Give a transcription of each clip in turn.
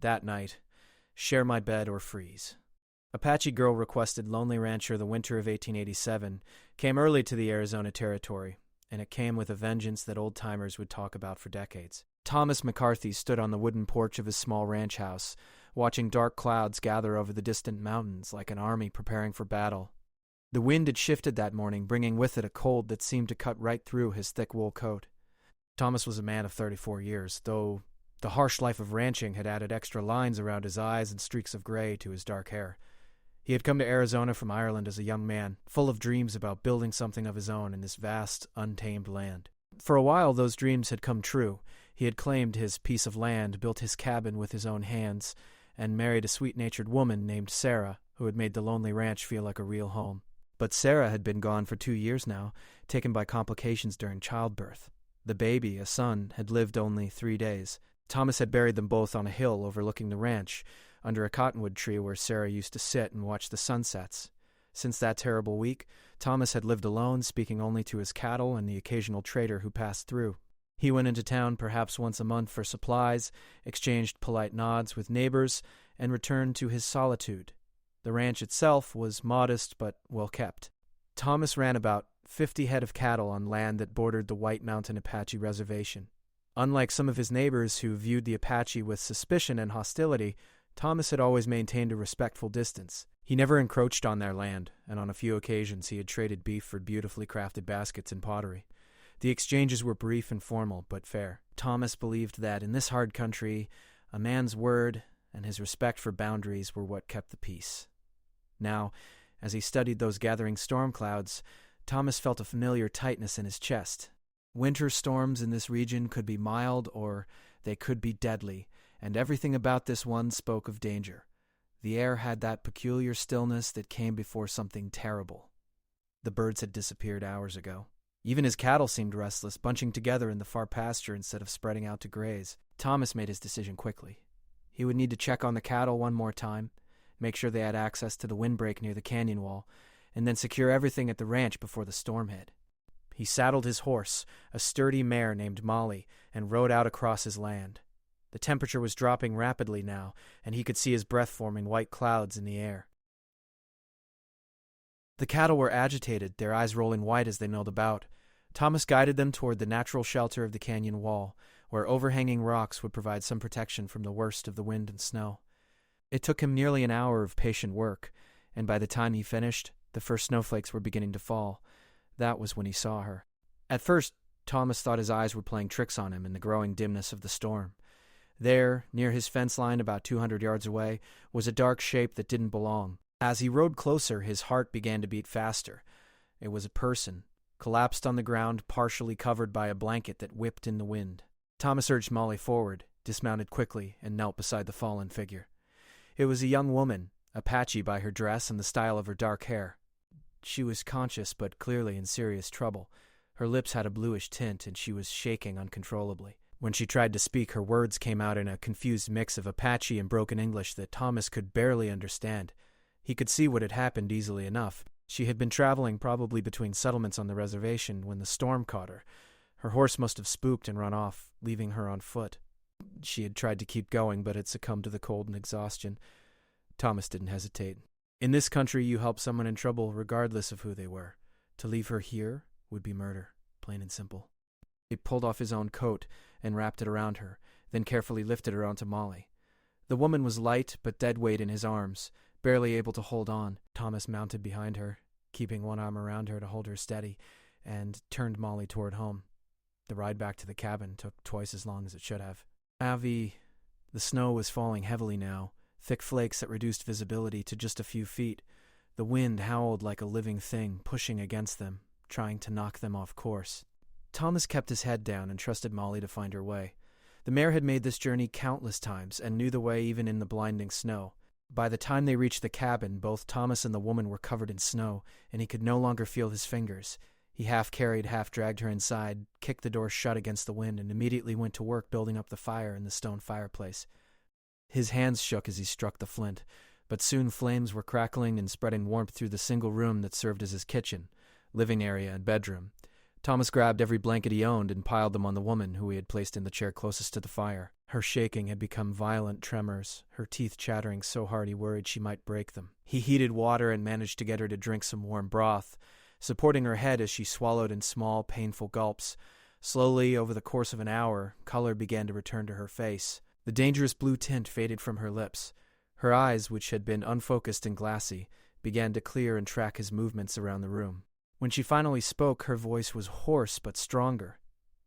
That night, share my bed or freeze. Apache Girl requested Lonely Rancher the winter of 1887 came early to the Arizona Territory, and it came with a vengeance that old-timers would talk about for decades. Thomas McCarthy stood on the wooden porch of his small ranch house, watching dark clouds gather over the distant mountains like an army preparing for battle. The wind had shifted that morning, bringing with it a cold that seemed to cut right through his thick wool coat. Thomas was a man of 34 years, though the harsh life of ranching had added extra lines around his eyes and streaks of gray to his dark hair. He had come to Arizona from Ireland as a young man, full of dreams about building something of his own in this vast, untamed land. For a while, those dreams had come true. He had claimed his piece of land, built his cabin with his own hands, and married a sweet-natured woman named Sarah, who had made the lonely ranch feel like a real home. But Sarah had been gone for 2 years now, taken by complications during childbirth. The baby, a son, had lived only 3 days. Thomas had buried them both on a hill overlooking the ranch, under a cottonwood tree where Sarah used to sit and watch the sunsets. Since that terrible week, Thomas had lived alone, speaking only to his cattle and the occasional trader who passed through. He went into town perhaps once a month for supplies, exchanged polite nods with neighbors, and returned to his solitude. The ranch itself was modest but well kept. Thomas ran about 50 head of cattle on land that bordered the White Mountain Apache Reservation. Unlike some of his neighbors who viewed the Apache with suspicion and hostility, Thomas had always maintained a respectful distance. He never encroached on their land, and on a few occasions he had traded beef for beautifully crafted baskets and pottery. The exchanges were brief and formal, but fair. Thomas believed that in this hard country, a man's word and his respect for boundaries were what kept the peace. Now, as he studied those gathering storm clouds, Thomas felt a familiar tightness in his chest. Winter storms in this region could be mild or they could be deadly, and everything about this one spoke of danger. The air had that peculiar stillness that came before something terrible. The birds had disappeared hours ago. Even his cattle seemed restless, bunching together in the far pasture instead of spreading out to graze. Thomas made his decision quickly. He would need to check on the cattle one more time, make sure they had access to the windbreak near the canyon wall, and then secure everything at the ranch before the storm hit. He saddled his horse, a sturdy mare named Molly, and rode out across his land. The temperature was dropping rapidly now, and he could see his breath forming white clouds in the air. The cattle were agitated, their eyes rolling white as they milled about. Thomas guided them toward the natural shelter of the canyon wall, where overhanging rocks would provide some protection from the worst of the wind and snow. It took him nearly an hour of patient work, and by the time he finished, the first snowflakes were beginning to fall. That was when he saw her. At first, Thomas thought his eyes were playing tricks on him in the growing dimness of the storm. There, near his fence line about 200 yards away, was a dark shape that didn't belong. As he rode closer, his heart began to beat faster. It was a person, collapsed on the ground, partially covered by a blanket that whipped in the wind. Thomas urged Molly forward, dismounted quickly, and knelt beside the fallen figure. It was a young woman, Apache by her dress and the style of her dark hair. She was conscious but clearly in serious trouble. Her lips had a bluish tint, and she was shaking uncontrollably. When she tried to speak, her words came out in a confused mix of Apache and broken English that Thomas could barely understand. He could see what had happened easily enough. She had been traveling probably between settlements on the reservation when the storm caught her. Her horse must have spooked and run off, leaving her on foot. She had tried to keep going, but had succumbed to the cold and exhaustion. Thomas didn't hesitate. In this country, you help someone in trouble regardless of who they were. To leave her here would be murder, plain and simple. He pulled off his own coat and wrapped it around her, then carefully lifted her onto Molly. The woman was light but dead weight in his arms, barely able to hold on. Thomas mounted behind her, keeping one arm around her to hold her steady, and turned Molly toward home. The ride back to the cabin took twice as long as it should have. The snow was falling heavily now, thick flakes that reduced visibility to just a few feet. The wind howled like a living thing, pushing against them, trying to knock them off course. Thomas kept his head down and trusted Molly to find her way. The mare had made this journey countless times and knew the way even in the blinding snow. By the time they reached the cabin, both Thomas and the woman were covered in snow, and he could no longer feel his fingers. He half-carried, half-dragged her inside, kicked the door shut against the wind, and immediately went to work building up the fire in the stone fireplace. His hands shook as he struck the flint, but soon flames were crackling and spreading warmth through the single room that served as his kitchen, living area, and bedroom. Thomas grabbed every blanket he owned and piled them on the woman who he had placed in the chair closest to the fire. Her shaking had become violent tremors, her teeth chattering so hard he worried she might break them. He heated water and managed to get her to drink some warm broth, supporting her head as she swallowed in small, painful gulps. Slowly, over the course of an hour, color began to return to her face. The dangerous blue tint faded from her lips. Her eyes, which had been unfocused and glassy, began to clear and track his movements around the room. When she finally spoke, her voice was hoarse but stronger.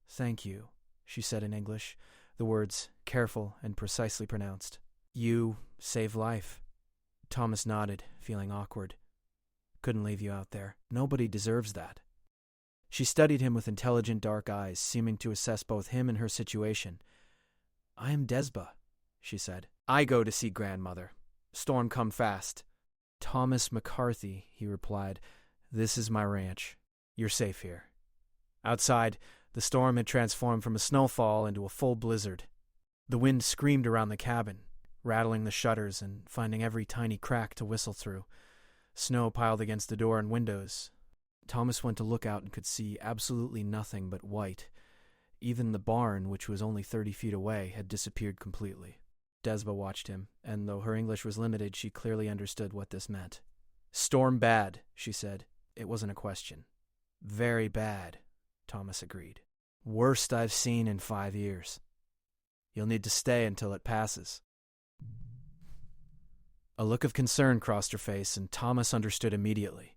"Thank you," she said in English, the words careful and precisely pronounced. "You saved life." Thomas nodded, feeling awkward. "Couldn't leave you out there. Nobody deserves that." She studied him with intelligent dark eyes, seeming to assess both him and her situation. "I am Desba," she said. "I go to see grandmother. Storm come fast." "Thomas McCarthy," he replied. "This is my ranch. You're safe here." Outside, the storm had transformed from a snowfall into a full blizzard. The wind screamed around the cabin, rattling the shutters and finding every tiny crack to whistle through. Snow piled against the door and windows. Thomas went to look out and could see absolutely nothing but white. Even the barn, which was only 30 feet away, had disappeared completely. Desba watched him, and though her English was limited, she clearly understood what this meant. "Storm bad," she said. It wasn't a question. "Very bad," Thomas agreed. "Worst I've seen in 5 years. You'll need to stay until it passes." A look of concern crossed her face, and Thomas understood immediately.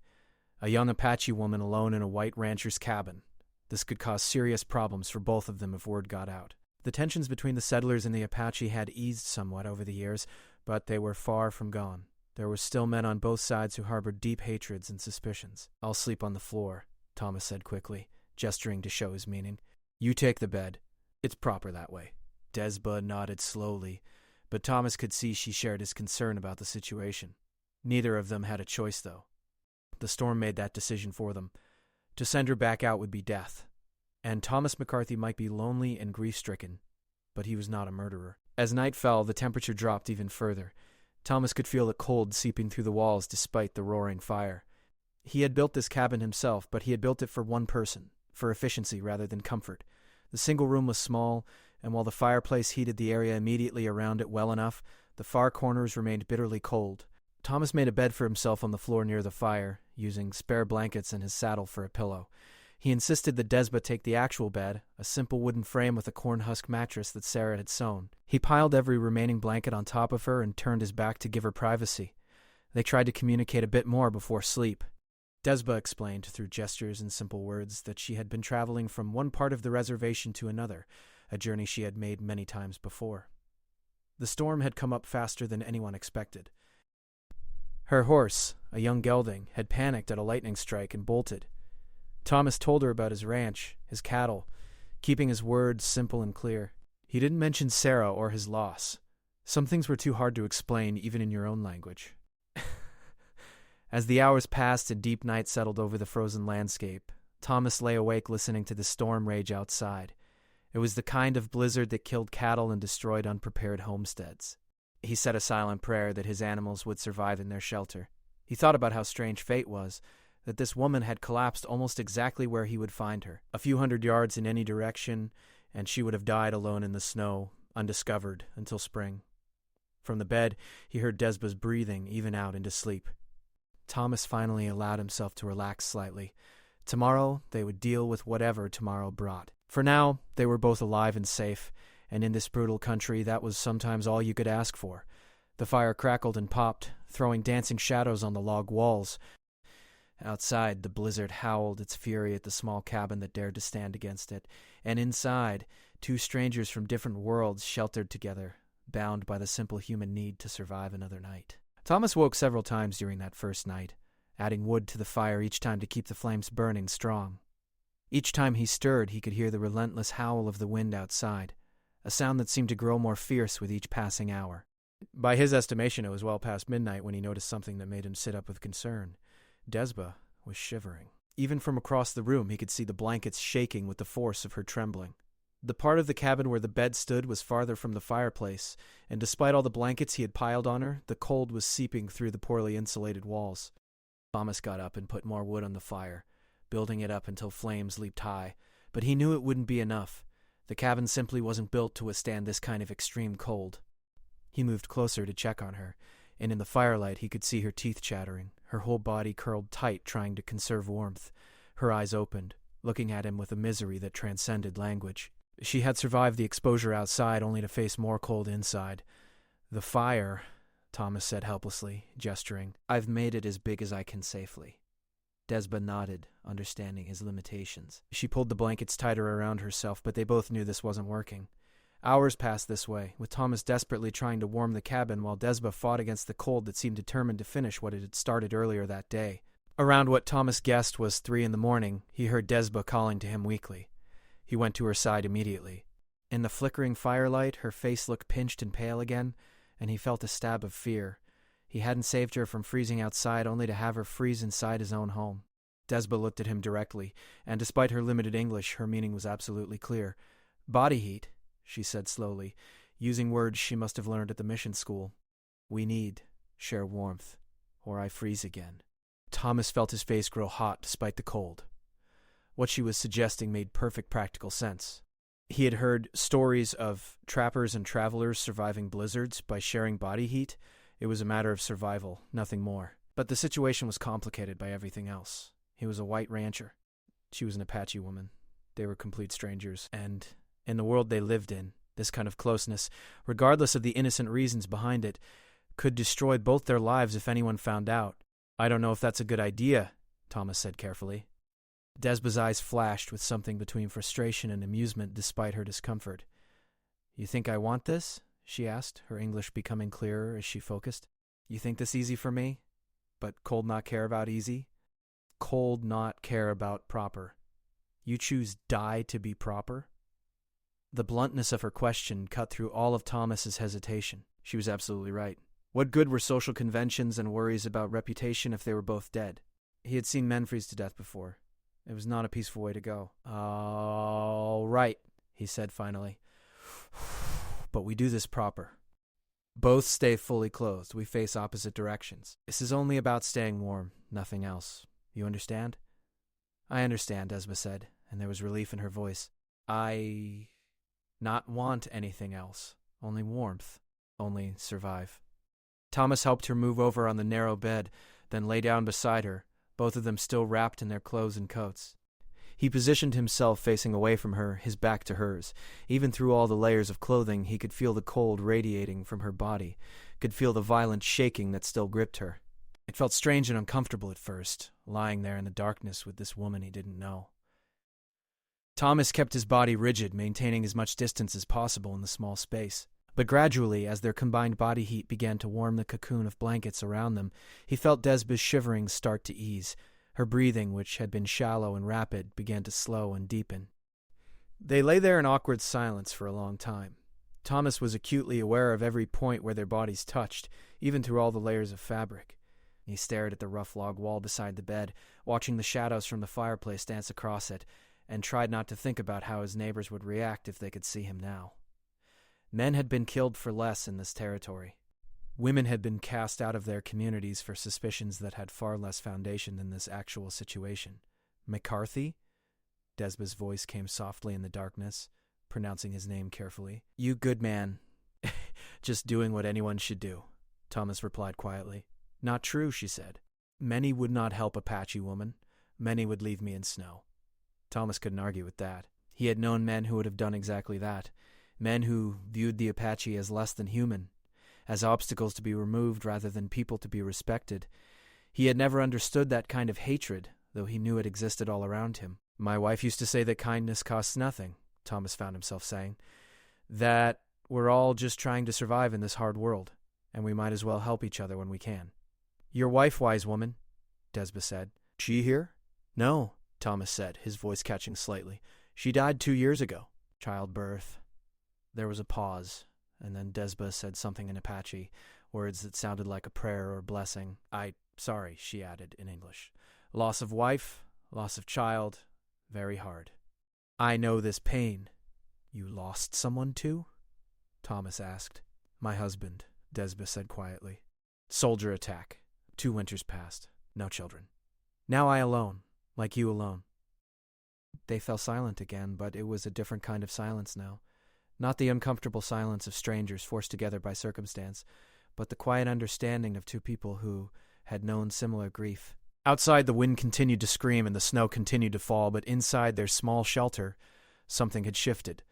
A young Apache woman alone in a white rancher's cabin. This could cause serious problems for both of them if word got out. The tensions between the settlers and the Apache had eased somewhat over the years, but they were far from gone. There were still men on both sides who harbored deep hatreds and suspicions. "I'll sleep on the floor," Thomas said quickly, gesturing to show his meaning. "You take the bed. It's proper that way." Desba nodded slowly, but Thomas could see she shared his concern about the situation. Neither of them had a choice, though. The storm made that decision for them. To send her back out would be death. And Thomas McCarthy might be lonely and grief-stricken, but he was not a murderer. As night fell, the temperature dropped even further. Thomas could feel the cold seeping through the walls despite the roaring fire. He had built this cabin himself, but he had built it for one person, for efficiency rather than comfort. The single room was small, and while the fireplace heated the area immediately around it well enough, the far corners remained bitterly cold. Thomas made a bed for himself on the floor near the fire, using spare blankets and his saddle for a pillow. He insisted that Desba take the actual bed, a simple wooden frame with a corn husk mattress that Sarah had sewn. He piled every remaining blanket on top of her and turned his back to give her privacy. They tried to communicate a bit more before sleep. Desba explained through gestures and simple words that she had been traveling from one part of the reservation to another, a journey she had made many times before. The storm had come up faster than anyone expected. Her horse, a young gelding, had panicked at a lightning strike and bolted. Thomas told her about his ranch, his cattle, keeping his words simple and clear. He didn't mention Sarah or his loss. Some things were too hard to explain, even in your own language. As the hours passed and deep night settled over the frozen landscape, Thomas lay awake listening to the storm rage outside. It was the kind of blizzard that killed cattle and destroyed unprepared homesteads. He said a silent prayer that his animals would survive in their shelter. He thought about how strange fate was, that this woman had collapsed almost exactly where he would find her, a few hundred yards in any direction, and she would have died alone in the snow, undiscovered, until spring. From the bed, he heard Desba's breathing, even out into sleep. Thomas finally allowed himself to relax slightly. Tomorrow, they would deal with whatever tomorrow brought. For now, they were both alive and safe, and in this brutal country, that was sometimes all you could ask for. The fire crackled and popped, throwing dancing shadows on the log walls. Outside, the blizzard howled its fury at the small cabin that dared to stand against it, and inside, two strangers from different worlds sheltered together, bound by the simple human need to survive another night. Thomas woke several times during that first night, adding wood to the fire each time to keep the flames burning strong. Each time he stirred, he could hear the relentless howl of the wind outside, a sound that seemed to grow more fierce with each passing hour. By his estimation, it was well past midnight when he noticed something that made him sit up with concern. Desba was shivering. Even from across the room, he could see the blankets shaking with the force of her trembling. The part of the cabin where the bed stood was farther from the fireplace, and despite all the blankets he had piled on her, the cold was seeping through the poorly insulated walls. Thomas got up and put more wood on the fire, building it up until flames leaped high, but he knew it wouldn't be enough. The cabin simply wasn't built to withstand this kind of extreme cold. He moved closer to check on her, and in the firelight he could see her teeth chattering, her whole body curled tight trying to conserve warmth. Her eyes opened, looking at him with a misery that transcended language. She had survived the exposure outside only to face more cold inside. "The fire," Thomas said helplessly, gesturing. "I've made it as big as I can safely." Desba nodded, understanding his limitations. She pulled the blankets tighter around herself, but they both knew this wasn't working. Hours passed this way, with Thomas desperately trying to warm the cabin while Desba fought against the cold that seemed determined to finish what it had started earlier that day. Around what Thomas guessed was 3 a.m, he heard Desba calling to him weakly. He went to her side immediately. In the flickering firelight, her face looked pinched and pale again, and he felt a stab of fear. He hadn't saved her from freezing outside only to have her freeze inside his own home. Desba looked at him directly, and despite her limited English, her meaning was absolutely clear. "Body heat," she said slowly, using words she must have learned at the mission school. "We need share warmth, or I freeze again." Thomas felt his face grow hot despite the cold. What she was suggesting made perfect practical sense. He had heard stories of trappers and travelers surviving blizzards by sharing body heat. It was a matter of survival, nothing more. But the situation was complicated by everything else. He was a white rancher. She was an Apache woman. They were complete strangers, and in the world they lived in, this kind of closeness, regardless of the innocent reasons behind it, could destroy both their lives if anyone found out. "I don't know if that's a good idea," Thomas said carefully. Desba's eyes flashed with something between frustration and amusement despite her discomfort. "You think I want this?" she asked, her English becoming clearer as she focused. "You think this easy for me? But cold not care about easy? Cold not care about proper. You choose die to be proper?" The bluntness of her question cut through all of Thomas's hesitation. She was absolutely right. What good were social conventions and worries about reputation if they were both dead? He had seen men freeze to death before. It was not a peaceful way to go. "All right," he said finally. "But we do this proper. Both stay fully clothed. We face opposite directions. This is only about staying warm, nothing else. You understand?" "I understand," Desba said, and there was relief in her voice. "I not want anything else. Only warmth. Only survive." Thomas helped her move over on the narrow bed, then lay down beside her, both of them still wrapped in their clothes and coats. He positioned himself facing away from her, his back to hers. Even through all the layers of clothing, he could feel the cold radiating from her body, could feel the violent shaking that still gripped her. It felt strange and uncomfortable at first, lying there in the darkness with this woman he didn't know. Thomas kept his body rigid, maintaining as much distance as possible in the small space. But gradually, as their combined body heat began to warm the cocoon of blankets around them, he felt Desba's shiverings start to ease. Her breathing, which had been shallow and rapid, began to slow and deepen. They lay there in awkward silence for a long time. Thomas was acutely aware of every point where their bodies touched, even through all the layers of fabric. He stared at the rough log wall beside the bed, watching the shadows from the fireplace dance across it, and tried not to think about how his neighbors would react if they could see him now. Men had been killed for less in this territory. Women had been cast out of their communities for suspicions that had far less foundation than this actual situation. "McCarthy?" Desba's voice came softly in the darkness, pronouncing his name carefully. "You good man. Just doing what anyone should do," Thomas replied quietly. "Not true," she said. "Many would not help Apache woman. Many would leave me in snow." Thomas couldn't argue with that. He had known men who would have done exactly that. Men who viewed the Apache as less than human, as obstacles to be removed rather than people to be respected. He had never understood that kind of hatred, though he knew it existed all around him. "My wife used to say that kindness costs nothing," Thomas found himself saying. "That we're all just trying to survive in this hard world, and we might as well help each other when we can." "Your wife, wise woman," Desba said. "She here?" "No," Thomas said, his voice catching slightly. "She died 2 years ago. Childbirth." There was a pause, and then Desba said something in Apache, words that sounded like a prayer or blessing. Sorry, she added in English. "Loss of wife, loss of child, very hard. I know this pain." "You lost someone too?" Thomas asked. "My husband," Desba said quietly. "Soldier attack. 2 winters passed. No children. Now I alone, like you alone. They fell silent again, but it was a different kind of silence now. Not the uncomfortable silence of strangers forced together by circumstance, but the quiet understanding of two people who had known similar grief. Outside, the wind continued to scream and the snow continued to fall, but inside their small shelter, something had shifted.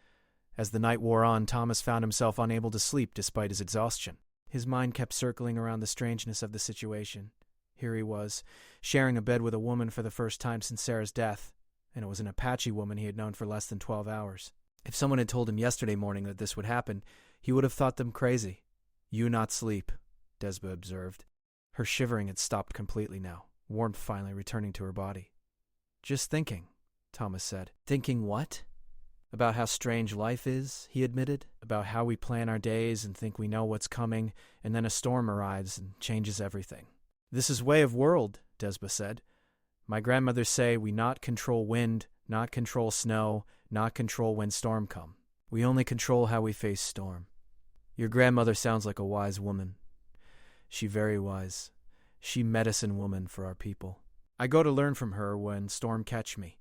As the night wore on, Thomas found himself unable to sleep despite his exhaustion. His mind kept circling around the strangeness of the situation. Here he was, sharing a bed with a woman for the first time since Sarah's death, and it was an Apache woman he had known for less than 12 hours. If someone had told him yesterday morning that this would happen, he would have thought them crazy. "You not sleep," Desba observed. Her shivering had stopped completely now, warmth finally returning to her body. "Just thinking," Thomas said. "Thinking what?" "About how strange life is," he admitted. "About how we plan our days and think we know what's coming, and then a storm arrives and changes everything." "This is way of world," Desba said. "My grandmothers say we not control wind, not control snow, not control when storm come. We only control how we face storm." "Your grandmother sounds like a wise woman." "She very wise. She medicine woman for our people. I go to learn from her when storm catch me.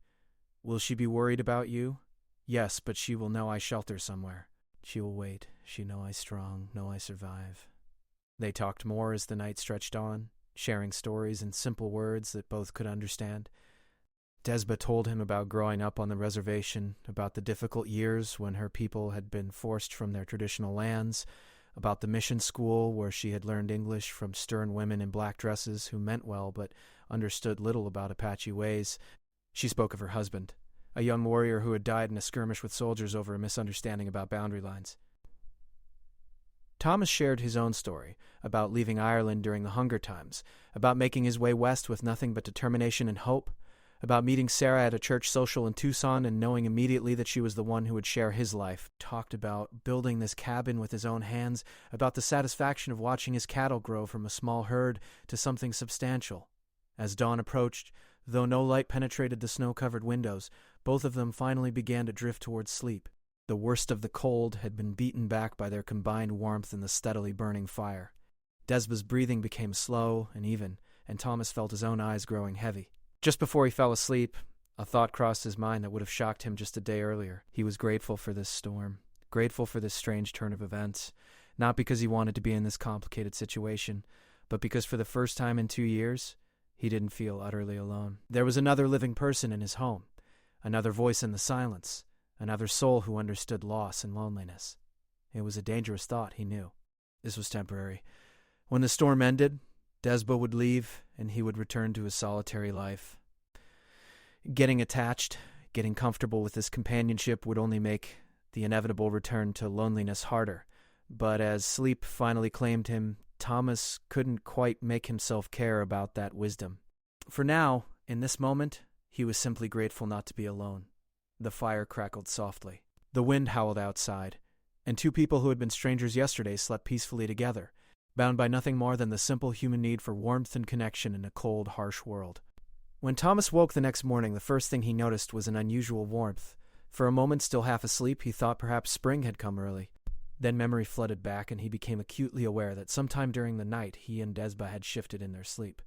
Will she be worried about you? Yes, but she will know I shelter somewhere. She will wait. She know I strong, know I survive." They talked more as the night stretched on, sharing stories in simple words that both could understand. Desba told him about growing up on the reservation, about the difficult years when her people had been forced from their traditional lands, about the mission school where she had learned English from stern women in black dresses who meant well but understood little about Apache ways. She spoke of her husband, a young warrior who had died in a skirmish with soldiers over a misunderstanding about boundary lines. Thomas shared his own story about leaving Ireland during the hunger times, about making his way west with nothing but determination and hope, about meeting Sarah at a church social in Tucson and knowing immediately that she was the one who would share his life, talked about building this cabin with his own hands, about the satisfaction of watching his cattle grow from a small herd to something substantial. As dawn approached, though no light penetrated the snow-covered windows, both of them finally began to drift towards sleep. The worst of the cold had been beaten back by their combined warmth and the steadily burning fire. Desba's breathing became slow and even, and Thomas felt his own eyes growing heavy. Just before he fell asleep, a thought crossed his mind that would have shocked him just a day earlier. He was grateful for this storm, grateful for this strange turn of events, not because he wanted to be in this complicated situation, but because for the first time in 2 years, he didn't feel utterly alone. There was another living person in his home, another voice in the silence, another soul who understood loss and loneliness. It was a dangerous thought, he knew. This was temporary. When the storm ended, Desba would leave, and he would return to his solitary life. Getting attached, getting comfortable with this companionship would only make the inevitable return to loneliness harder. But as sleep finally claimed him, Thomas couldn't quite make himself care about that wisdom. For now, in this moment, he was simply grateful not to be alone. The fire crackled softly. The wind howled outside, and two people who had been strangers yesterday slept peacefully together, bound by nothing more than the simple human need for warmth and connection in a cold, harsh world. When Thomas woke the next morning, the first thing he noticed was an unusual warmth. For a moment, still half asleep, he thought perhaps spring had come early. Then memory flooded back, and he became acutely aware that sometime during the night he and Desba had shifted in their sleep.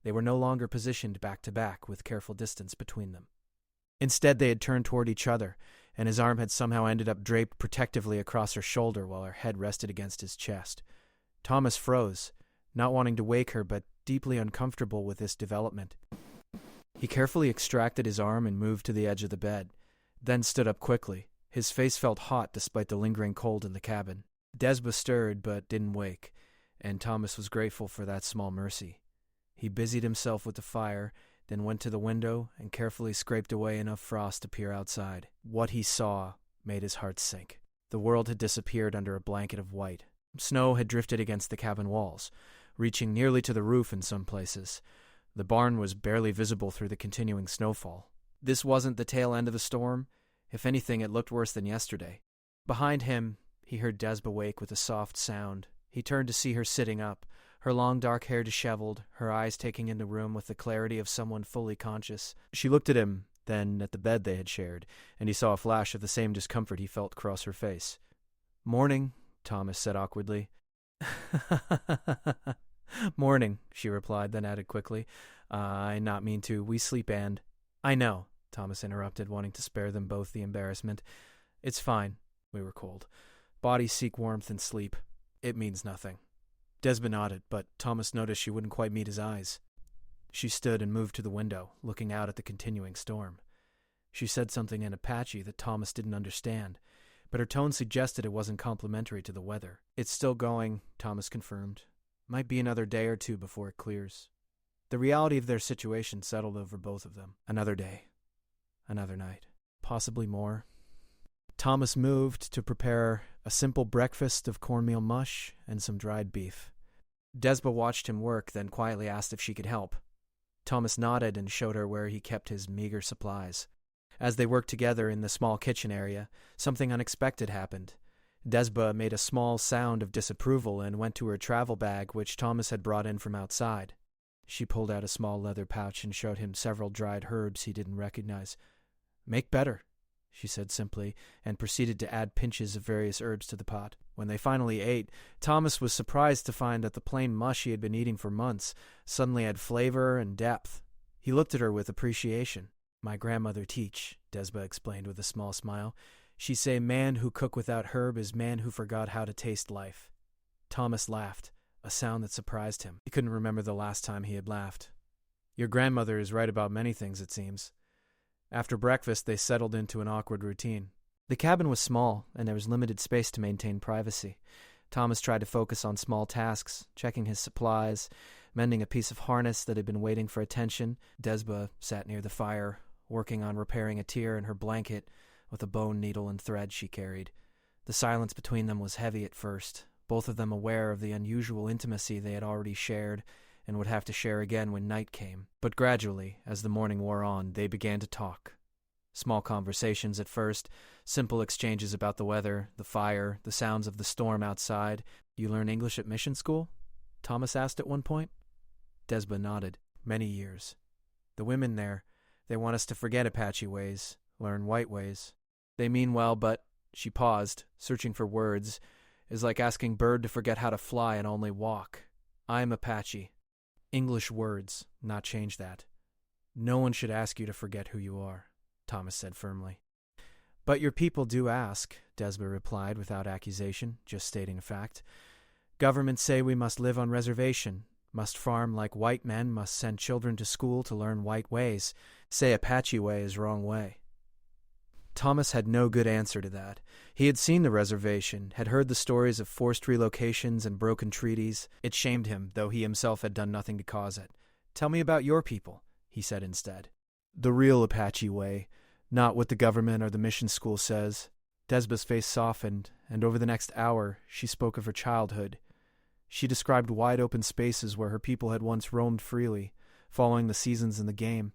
They were no longer positioned back to back with careful distance between them. Instead, they had turned toward each other, and his arm had somehow ended up draped protectively across her shoulder while her head rested against his chest. Thomas froze, not wanting to wake her but deeply uncomfortable with this development. He carefully extracted his arm and moved to the edge of the bed, then stood up quickly. His face felt hot despite the lingering cold in the cabin. Desba stirred but didn't wake, and Thomas was grateful for that small mercy. He busied himself with the fire, then went to the window and carefully scraped away enough frost to peer outside. What he saw made his heart sink. The world had disappeared under a blanket of white. Snow had drifted against the cabin walls, reaching nearly to the roof in some places. The barn was barely visible through the continuing snowfall. This wasn't the tail end of the storm. If anything, it looked worse than yesterday. Behind him, he heard Desba wake with a soft sound. He turned to see her sitting up, her long dark hair disheveled, her eyes taking in the room with the clarity of someone fully conscious. She looked at him, then at the bed they had shared, and he saw a flash of the same discomfort he felt cross her face. "Morning," Thomas said awkwardly. "Morning," she replied, then added quickly. "I not mean to. We sleep and—" "I know," Thomas interrupted, wanting to spare them both the embarrassment. It's fine, we were cold. Bodies seek warmth and sleep. It means nothing. Desba nodded, but Thomas noticed she wouldn't quite meet his eyes. She stood and moved to the window, looking out at the continuing storm. She said something in Apache that Thomas didn't understand, but her tone suggested it wasn't complimentary to the weather. It's still going, Thomas confirmed. Might be another day or two before it clears. The reality of their situation settled over both of them. Another day. Another night. Possibly more. Thomas moved to prepare a simple breakfast of cornmeal mush and some dried beef. Desba watched him work, then quietly asked if she could help. Thomas nodded and showed her where he kept his meager supplies. As they worked together in the small kitchen area, something unexpected happened. Desba made a small sound of disapproval and went to her travel bag, which Thomas had brought in from outside. She pulled out a small leather pouch and showed him several dried herbs he didn't recognize. "Make better," she said simply, and proceeded to add pinches of various herbs to the pot. When they finally ate, Thomas was surprised to find that the plain mush he had been eating for months suddenly had flavor and depth. He looked at her with appreciation. "My grandmother teach," Desba explained with a small smile. "She say man who cook without herb is man who forgot how to taste life." Thomas laughed, a sound that surprised him. He couldn't remember the last time he had laughed. "Your grandmother is right about many things, it seems." After breakfast, they settled into an awkward routine. The cabin was small, and there was limited space to maintain privacy. Thomas tried to focus on small tasks, checking his supplies, mending a piece of harness that had been waiting for attention. Desba sat near the fire, working on repairing a tear in her blanket with a bone needle and thread she carried. The silence between them was heavy at first, both of them aware of the unusual intimacy they had already shared and would have to share again when night came. But gradually, as the morning wore on, they began to talk. Small conversations at first, simple exchanges about the weather, the fire, the sounds of the storm outside. "You learn English at mission school?" Thomas asked at one point. Desba nodded. "Many years. The women there, they want us to forget Apache ways, learn white ways. They mean well, but," she paused, searching for words, "is like asking bird to forget how to fly and only walk. I'm Apache. English words, not change that. No one should ask you to forget who you are," Thomas said firmly. "But your people do ask," Desba replied without accusation, just stating a fact. "Governments say we must live on reservation, must farm like white men, must send children to school to learn white ways. Say Apache way is wrong way." Thomas had no good answer to that. He had seen the reservation, had heard the stories of forced relocations and broken treaties. It shamed him, though he himself had done nothing to cause it. "Tell me about your people," he said instead. "The real Apache way, not what the government or the mission school says." Desba's face softened, and over the next hour she spoke of her childhood. She described wide-open spaces where her people had once roamed freely, following the seasons in the game.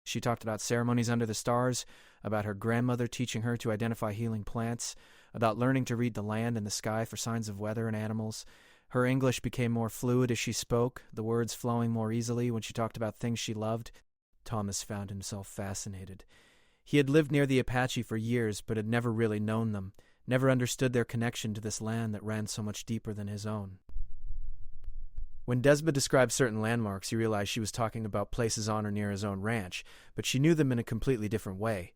She talked about ceremonies under the stars, about her grandmother teaching her to identify healing plants, about learning to read the land and the sky for signs of weather and animals. Her English became more fluid as she spoke, the words flowing more easily when she talked about things she loved. Thomas found himself fascinated. He had lived near the Apache for years, but had never really known them, never understood their connection to this land that ran so much deeper than his own. When Desba described certain landmarks, he realized she was talking about places on or near his own ranch, but she knew them in a completely different way.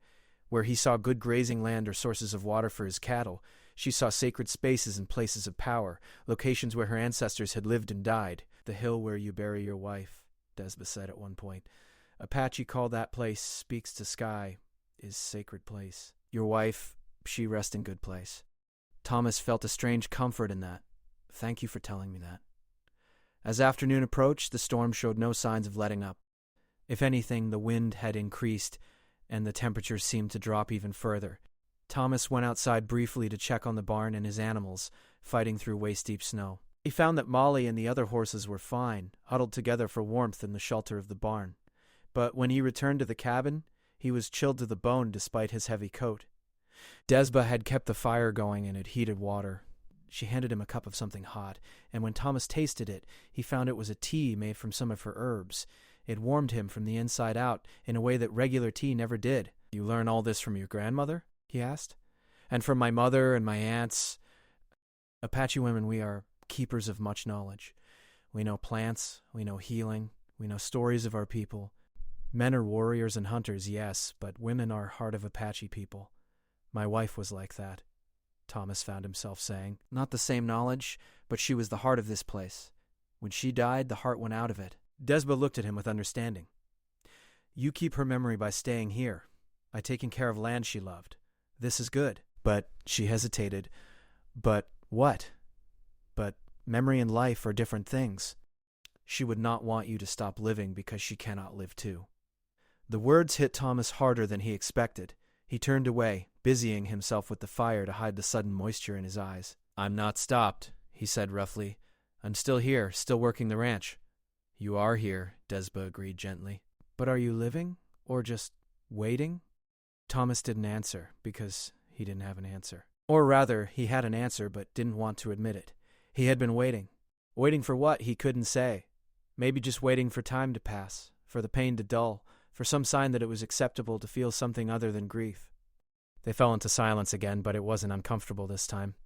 Where he saw good grazing land or sources of water for his cattle, she saw sacred spaces and places of power, locations where her ancestors had lived and died. "The hill where you bury your wife," Desba said at one point. "Apache call that place speaks to sky, is sacred place. Your wife, she rest in good place." Thomas felt a strange comfort in that. "Thank you for telling me that." As afternoon approached, the storm showed no signs of letting up. If anything, the wind had increased, and the temperature seemed to drop even further. Thomas went outside briefly to check on the barn and his animals, fighting through waist-deep snow. He found that Molly and the other horses were fine, huddled together for warmth in the shelter of the barn. But when he returned to the cabin, he was chilled to the bone despite his heavy coat. Desba had kept the fire going and had heated water. She handed him a cup of something hot, and when Thomas tasted it, he found it was a tea made from some of her herbs. It warmed him from the inside out in a way that regular tea never did. "You learn all this from your grandmother?" he asked. "And from my mother and my aunts. Apache women, we are keepers of much knowledge. We know plants, we know healing, we know stories of our people. Men are warriors and hunters, yes, but women are heart of Apache people. My wife was like that, Thomas found himself saying. Not the same knowledge, but she was the heart of this place. When she died, the heart went out of it. Desba looked at him with understanding. You keep her memory by staying here, by taking care of land she loved. This is good. But, she hesitated. But what? But memory and life are different things. She would not want you to stop living because she cannot live too. The words hit Thomas harder than he expected. He turned away, busying himself with the fire to hide the sudden moisture in his eyes. I'm not stopped, he said roughly. I'm still here, still working the ranch. You are here, Desba agreed gently. But are you living, or just waiting? Thomas didn't answer, because he didn't have an answer. Or rather, he had an answer but didn't want to admit it. He had been waiting. Waiting for what, he couldn't say. Maybe just waiting for time to pass, for the pain to dull, for some sign that it was acceptable to feel something other than grief. They fell into silence again, but it wasn't uncomfortable this time.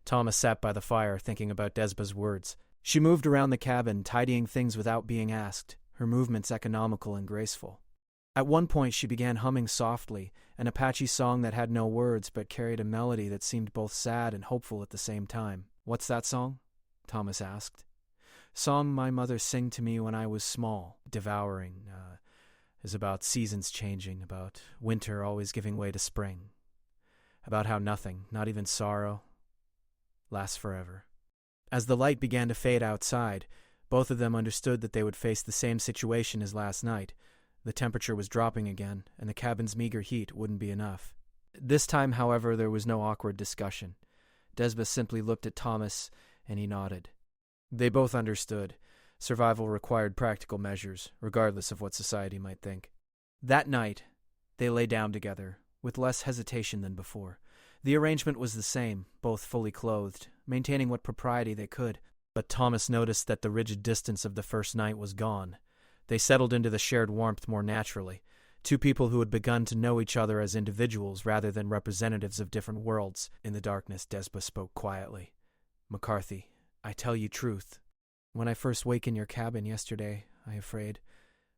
Thomas sat by the fire, thinking about Desba's words. She moved around the cabin, tidying things without being asked, her movements economical and graceful. At one point she began humming softly, an Apache song that had no words but carried a melody that seemed both sad and hopeful at the same time. What's that song? Thomas asked. Song my mother sang to me when I was small, devouring, is about seasons changing, about winter always giving way to spring, about how nothing, not even sorrow, lasts forever. As the light began to fade outside, both of them understood that they would face the same situation as last night. The temperature was dropping again, and the cabin's meager heat wouldn't be enough. This time, however, there was no awkward discussion. Desba simply looked at Thomas, and he nodded. They both understood. Survival required practical measures, regardless of what society might think. That night, they lay down together, with less hesitation than before. The arrangement was the same, both fully clothed, maintaining what propriety they could. But Thomas noticed that the rigid distance of the first night was gone. They settled into the shared warmth more naturally. Two people who had begun to know each other as individuals rather than representatives of different worlds. In the darkness, Desba spoke quietly. McCarthy, I tell you truth. When I first wake in your cabin yesterday, I afraid,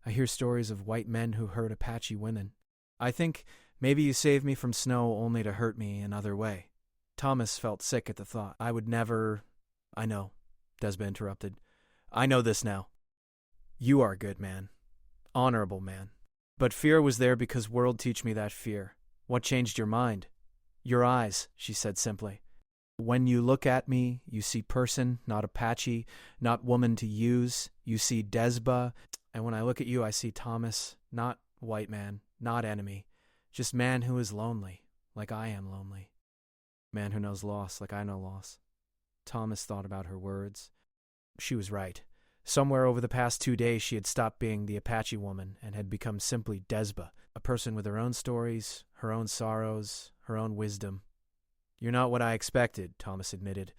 I hear stories of white men who hurt Apache women. I think maybe you saved me from snow only to hurt me another way. Thomas felt sick at the thought. I would never... I know, Desba interrupted. I know this now. You are a good man. Honorable man. But fear was there because world teach me that fear. What changed your mind? Your eyes, she said simply. When you look at me, you see person, not Apache, not woman to use. You see Desba. And when I look at you, I see Thomas, not white man, not enemy. Just man who is lonely, like I am lonely. Man who knows loss, like I know loss. Thomas thought about her words. She was right. Somewhere over the past 2 days she had stopped being the Apache woman and had become simply Desba, a person with her own stories, her own sorrows, her own wisdom. You're not what I expected, Thomas admitted.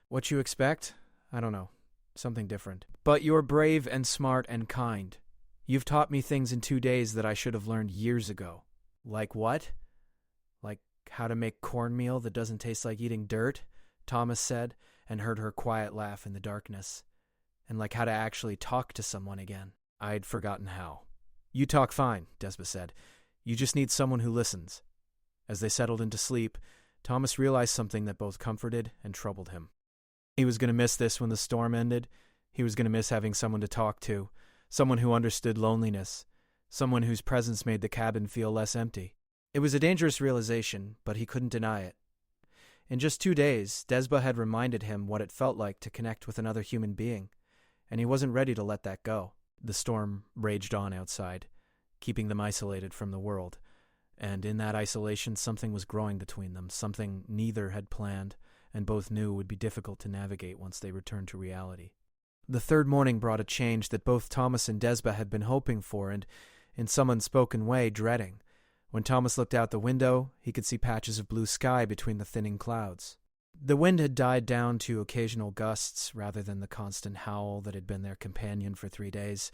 What you expect? I don't know. Something different. But you're brave and smart and kind. You've taught me things in 2 days that I should have learned years ago. Like what? Like how to make cornmeal that doesn't taste like eating dirt? Thomas said, and heard her quiet laugh in the darkness. And like how to actually talk to someone again. I'd forgotten how. You talk fine, Desba said. You just need someone who listens. As they settled into sleep, Thomas realized something that both comforted and troubled him. He was going to miss this when the storm ended. He was going to miss having someone to talk to, someone who understood loneliness, someone whose presence made the cabin feel less empty. It was a dangerous realization, but he couldn't deny it. In just 2 days, Desba had reminded him what it felt like to connect with another human being, and he wasn't ready to let that go. The storm raged on outside, keeping them isolated from the world, and in that isolation something was growing between them, something neither had planned, and both knew would be difficult to navigate once they returned to reality. The third morning brought a change that both Thomas and Desba had been hoping for and, in some unspoken way, dreading. When Thomas looked out the window, he could see patches of blue sky between the thinning clouds. The wind had died down to occasional gusts rather than the constant howl that had been their companion for 3 days.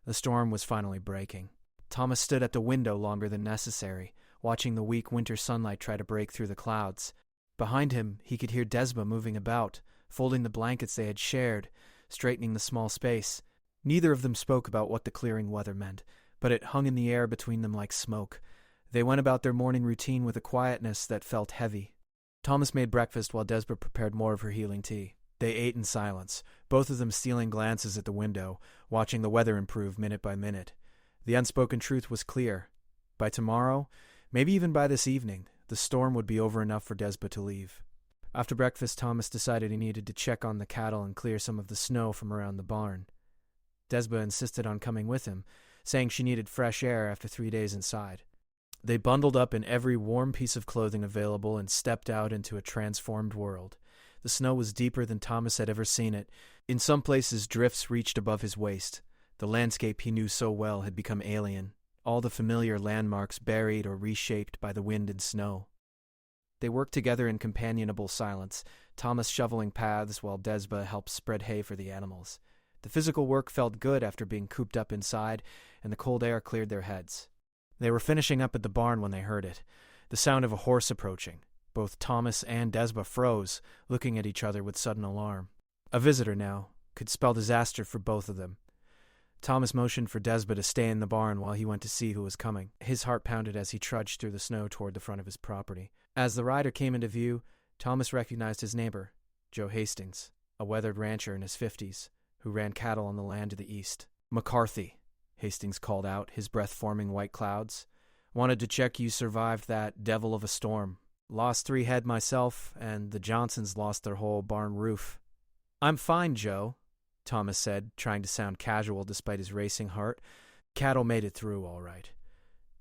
The storm was finally breaking. Thomas stood at the window longer than necessary, watching the weak winter sunlight try to break through the clouds. Behind him, he could hear Desba moving about, folding the blankets they had shared, straightening the small space. Neither of them spoke about what the clearing weather meant, but it hung in the air between them like smoke. They went about their morning routine with a quietness that felt heavy. Thomas made breakfast while Desba prepared more of her healing tea. They ate in silence, both of them stealing glances at the window, watching the weather improve minute by minute. The unspoken truth was clear. By tomorrow, maybe even by this evening, the storm would be over enough for Desba to leave. After breakfast, Thomas decided he needed to check on the cattle and clear some of the snow from around the barn. Desba insisted on coming with him, saying she needed fresh air after 3 days inside. They bundled up in every warm piece of clothing available and stepped out into a transformed world. The snow was deeper than Thomas had ever seen it. In some places, drifts reached above his waist. The landscape he knew so well had become alien, all the familiar landmarks buried or reshaped by the wind and snow. They worked together in companionable silence, Thomas shoveling paths while Desba helped spread hay for the animals. The physical work felt good after being cooped up inside, and the cold air cleared their heads. They were finishing up at the barn when they heard it, the sound of a horse approaching. Both Thomas and Desba froze, looking at each other with sudden alarm. A visitor now could spell disaster for both of them. Thomas motioned for Desba to stay in the barn while he went to see who was coming. His heart pounded as he trudged through the snow toward the front of his property. As the rider came into view, Thomas recognized his neighbor, Joe Hastings, a weathered rancher in his 50s, who ran cattle on the land to the east. "McCarthy," Hastings called out, his breath forming white clouds. "Wanted to check you survived that devil of a storm. Lost 3 head myself, and the Johnsons lost their whole barn roof." "I'm fine, Joe," Thomas said, trying to sound casual despite his racing heart. "Cattle made it through all right."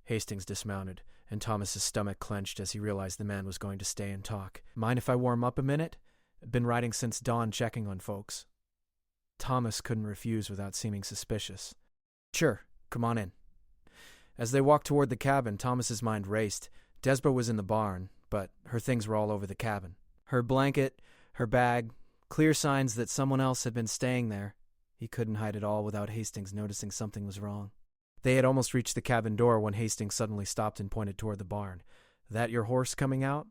Hastings dismounted, and Thomas's stomach clenched as he realized the man was going to stay and talk. "Mind if I warm up a minute? Been riding since dawn checking on folks." Thomas couldn't refuse without seeming suspicious. "Sure, come on in." As they walked toward the cabin, Thomas's mind raced. Desba was in the barn, but her things were all over the cabin. Her blanket, her bag, clear signs that someone else had been staying there. He couldn't hide it all without Hastings noticing something was wrong. They had almost reached the cabin door when Hastings suddenly stopped and pointed toward the barn. "That your horse coming out?"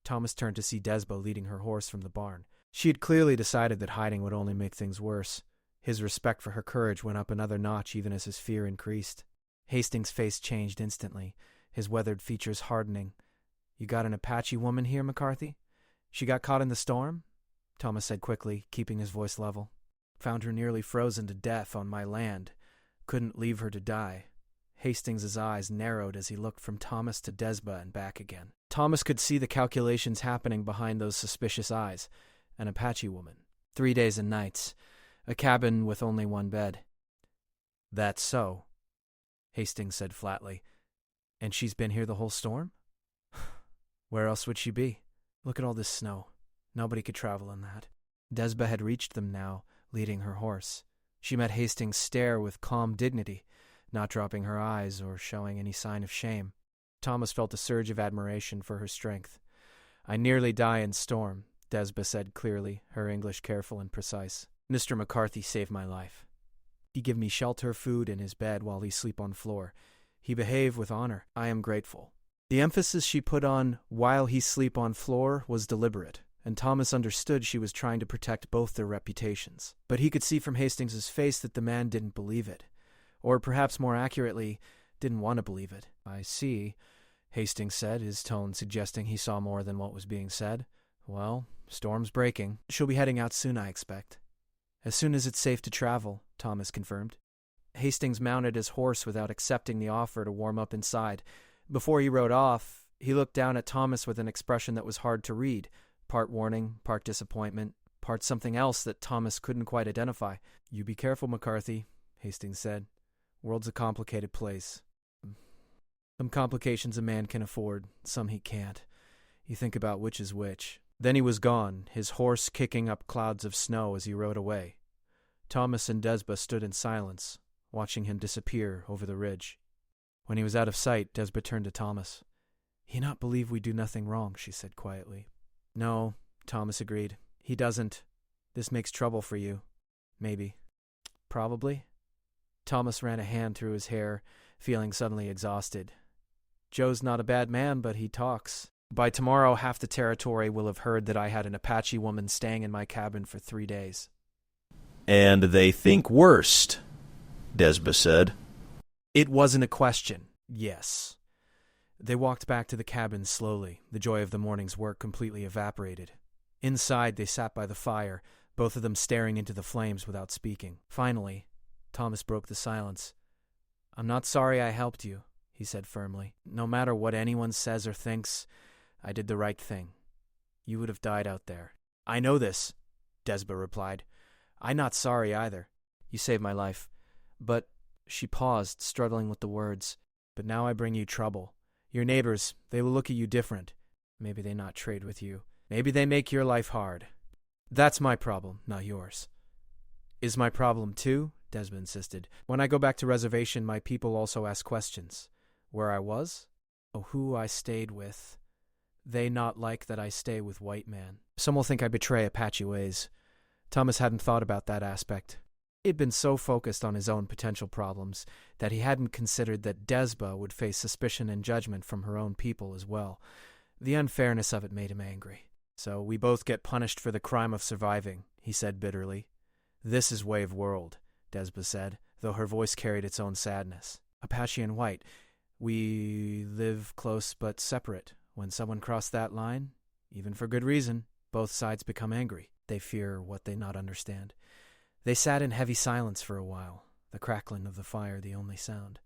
Thomas turned to see Desba leading her horse from the barn. She had clearly decided that hiding would only make things worse. His respect for her courage went up another notch even as his fear increased. Hastings' face changed instantly, his weathered features hardening. "You got an Apache woman here, McCarthy? She got caught in the storm?" Thomas said quickly, keeping his voice level. "Found her nearly frozen to death on my land. Couldn't leave her to die." Hastings' eyes narrowed as he looked from Thomas to Desba and back again. Thomas could see the calculations happening behind those suspicious eyes. An Apache woman. 3 days and nights. A cabin with only 1 bed. "That's so," Hastings said flatly. "And she's been here the whole storm?" "Where else would she be? Look at all this snow. Nobody could travel in that." Desba had reached them now, leading her horse. She met Hastings' stare with calm dignity, not dropping her eyes or showing any sign of shame. Thomas felt a surge of admiration for her strength. "I nearly die in storm," Desba said clearly, her English careful and precise. "Mr. McCarthy saved my life. He give me shelter, food, and his bed while he sleep on floor. He behave with honor. I am grateful." The emphasis she put on "while he sleep on floor" was deliberate, and Thomas understood she was trying to protect both their reputations. But he could see from Hastings' face that the man didn't believe it. Or perhaps more accurately, didn't want to believe it. "I see," Hastings said, his tone suggesting he saw more than what was being said. "Well, storm's breaking. She'll be heading out soon, I expect." "As soon as it's safe to travel," Thomas confirmed. Hastings mounted his horse without accepting the offer to warm up inside. Before he rode off, he looked down at Thomas with an expression that was hard to read, part warning, part disappointment, part something else that Thomas couldn't quite identify. "You be careful, McCarthy," Hastings said. "World's a complicated place. Some complications a man can afford, some he can't. You think about which is which." Then he was gone, his horse kicking up clouds of snow as he rode away. Thomas and Desba stood in silence, watching him disappear over the ridge. When he was out of sight, Desba turned to Thomas. "He not believe we do nothing wrong," she said quietly. "No," Thomas agreed. "He doesn't. This makes trouble for you. Maybe. Probably." Thomas ran a hand through his hair, feeling suddenly exhausted. "Joe's not a bad man, but he talks. By tomorrow, half the territory will have heard that I had an Apache woman staying in my cabin for 3 days. "And they think worst," Desba said. It wasn't a question. Yes. They walked back to the cabin slowly, the joy of the morning's work completely evaporated. Inside, they sat by the fire, both of them staring into the flames without speaking. Finally, Thomas broke the silence. "I'm not sorry I helped you," he said firmly. "No matter what anyone says or thinks, I did the right thing. You would have died out there." "I know this," Desba replied. "I'm not sorry either. You saved my life. But," she paused, struggling with the words, "but now I bring you trouble. Your neighbors, they will look at you different. Maybe they not trade with you. Maybe they make your life hard. That's my problem, not yours." "Is my problem too?" Desba insisted. "When I go back to reservation, my people also ask questions. Where I was? Oh, who I stayed with. They not like that I stay with white man. Some will think I betray Apache ways." Thomas hadn't thought about that aspect. He'd been so focused on his own potential problems that he hadn't considered that Desba would face suspicion and judgment from her own people as well. The unfairness of it made him angry. "So we both get punished for the crime of surviving," he said bitterly. "This is way of world," Desba said, though her voice carried its own sadness. "Apache and white, we live close but separate. When someone crossed that line, even for good reason, both sides become angry. They fear what they not understand." They sat in heavy silence for a while, the crackling of the fire the only sound.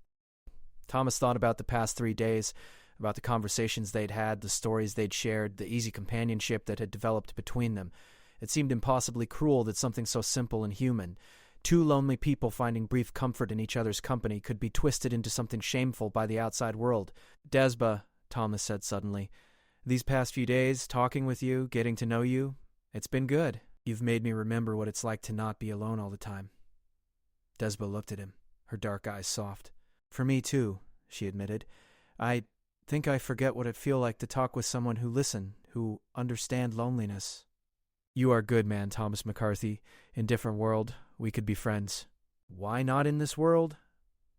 Thomas thought about the past 3 days, about the conversations they'd had, the stories they'd shared, the easy companionship that had developed between them. It seemed impossibly cruel that something so simple and human, two lonely people finding brief comfort in each other's company, could be twisted into something shameful by the outside world. "Desba," Thomas said suddenly, "these past few days, talking with you, getting to know you, it's been good. You've made me remember what it's like to not be alone all the time." Desba looked at him, her dark eyes soft. "For me too," she admitted. "I think I forget what it feel like to talk with someone who listen, who understand loneliness." "You are good man, Thomas McCarthy. In different world, we could be friends." "Why not in this world?"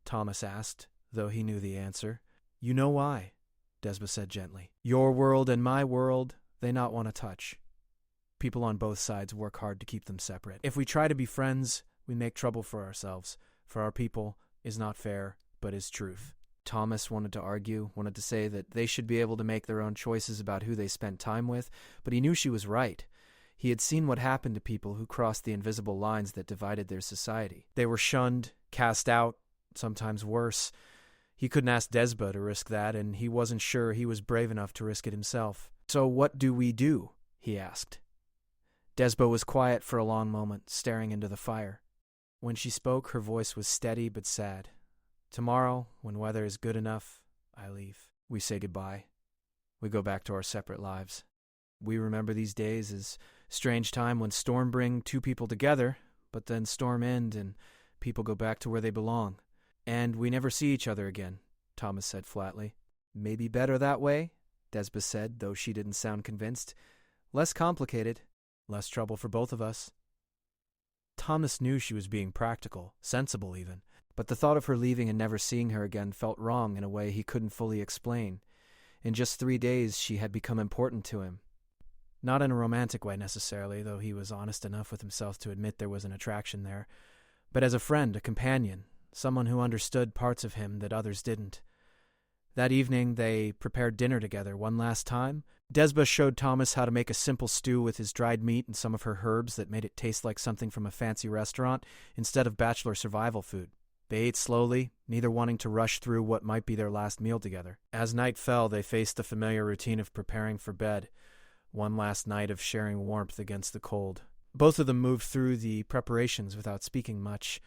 Thomas asked, though he knew the answer. "You know why," Desba said gently. "Your world and my world, they not want to touch. People on both sides work hard to keep them separate. If we try to be friends, we make trouble for ourselves. For our people is not fair, but is truth." Thomas wanted to argue, wanted to say that they should be able to make their own choices about who they spent time with, but he knew she was right. He had seen what happened to people who crossed the invisible lines that divided their society. They were shunned, cast out, sometimes worse. He couldn't ask Desba to risk that, and he wasn't sure he was brave enough to risk it himself. "So what do we do?" he asked. Desba was quiet for a long moment, staring into the fire. When she spoke, her voice was steady but sad. "Tomorrow, when weather is good enough, I leave. We say goodbye. We go back to our separate lives. We remember these days as strange time when storm bring two people together, but then storm end and people go back to where they belong. And we never see each other again," Thomas said flatly. "Maybe better that way," Desba said, though she didn't sound convinced. "Less complicated. Less trouble for both of us." Thomas knew she was being practical, sensible even, but the thought of her leaving and never seeing her again felt wrong in a way he couldn't fully explain. In just 3 days she had become important to him. Not in a romantic way necessarily, though he was honest enough with himself to admit there was an attraction there, but as a friend, a companion, someone who understood parts of him that others didn't. That evening they prepared dinner together one last time. Desba showed Thomas how to make a simple stew with his dried meat and some of her herbs that made it taste like something from a fancy restaurant instead of bachelor survival food. They ate slowly, neither wanting to rush through what might be their last meal together. As night fell, they faced the familiar routine of preparing for bed, one last night of sharing warmth against the cold. Both of them moved through the preparations without speaking much,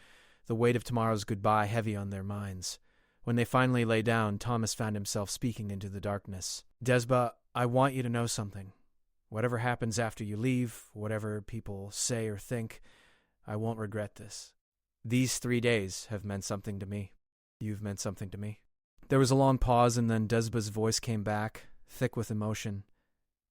the weight of tomorrow's goodbye heavy on their minds. When they finally lay down, Thomas found himself speaking into the darkness. "Desba, I want you to know something. Whatever happens after you leave, whatever people say or think, I won't regret this. These 3 days have meant something to me. You've meant something to me." There was a long pause, and then Desba's voice came back, thick with emotion.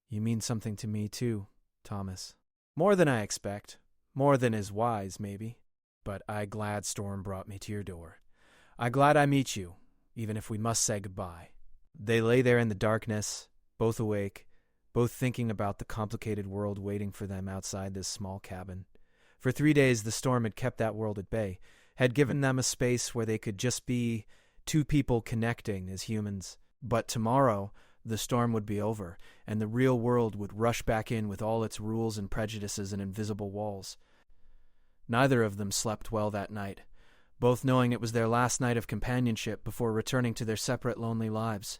"You mean something to me, too, Thomas. More than I expect. More than is wise, maybe. But I glad storm brought me to your door. I glad I meet you, even if we must say goodbye." They lay there in the darkness, both awake, both thinking about the complicated world waiting for them outside this small cabin. For 3 days the storm had kept that world at bay, had given them a space where they could just be two people connecting as humans. But tomorrow, the storm would be over, and the real world would rush back in with all its rules and prejudices and invisible walls. Neither of them slept well that night, both knowing it was their last night of companionship before returning to their separate lonely lives.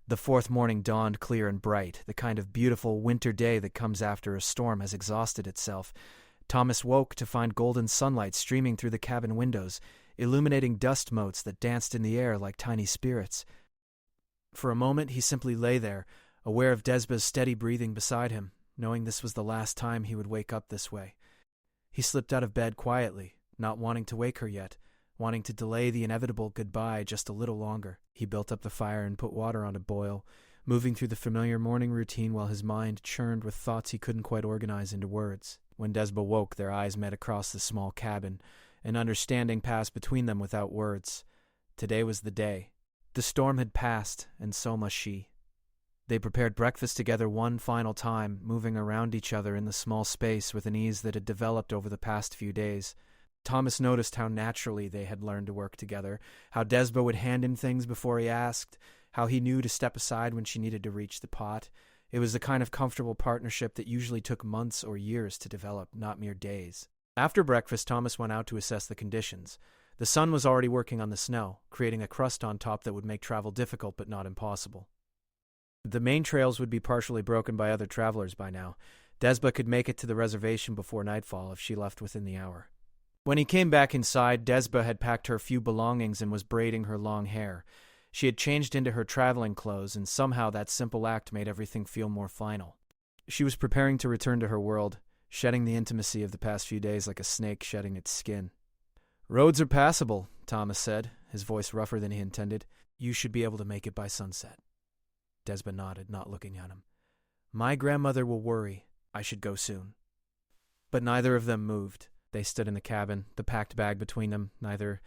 The fourth morning dawned clear and bright, the kind of beautiful winter day that comes after a storm has exhausted itself. Thomas woke to find golden sunlight streaming through the cabin windows, illuminating dust motes that danced in the air like tiny spirits. For a moment he simply lay there, aware of Desba's steady breathing beside him, knowing this was the last time he would wake up this way. He slipped out of bed quietly, not wanting to wake her yet, wanting to delay the inevitable goodbye just a little longer. He built up the fire and put water on to boil, moving through the familiar morning routine while his mind churned with thoughts he couldn't quite organize into words. When Desba woke, their eyes met across the small cabin, and understanding passed between them without words. Today was the day. The storm had passed, and so must she. They prepared breakfast together one final time, moving around each other in the small space with an ease that had developed over the past few days. Thomas noticed how naturally they had learned to work together, how Desba would hand him things before he asked, how he knew to step aside when she needed to reach the pot. It was the kind of comfortable partnership that usually took months or years to develop, not mere days. After breakfast, Thomas went out to assess the conditions. The sun was already working on the snow, creating a crust on top that would make travel difficult but not impossible. The main trails would be partially broken by other travelers by now. Desba could make it to the reservation before nightfall if she left within the hour. When he came back inside, Desba had packed her few belongings and was braiding her long hair. She had changed into her traveling clothes, and somehow that simple act made everything feel more final. She was preparing to return to her world, shedding the intimacy of the past few days like a snake shedding its skin. "Roads are passable," Thomas said, his voice rougher than he intended. "You should be able to make it by sunset." Desba nodded, not looking at him. "My grandmother will worry. I should go soon." But neither of them moved. They stood in the cabin, the packed bag between them, neither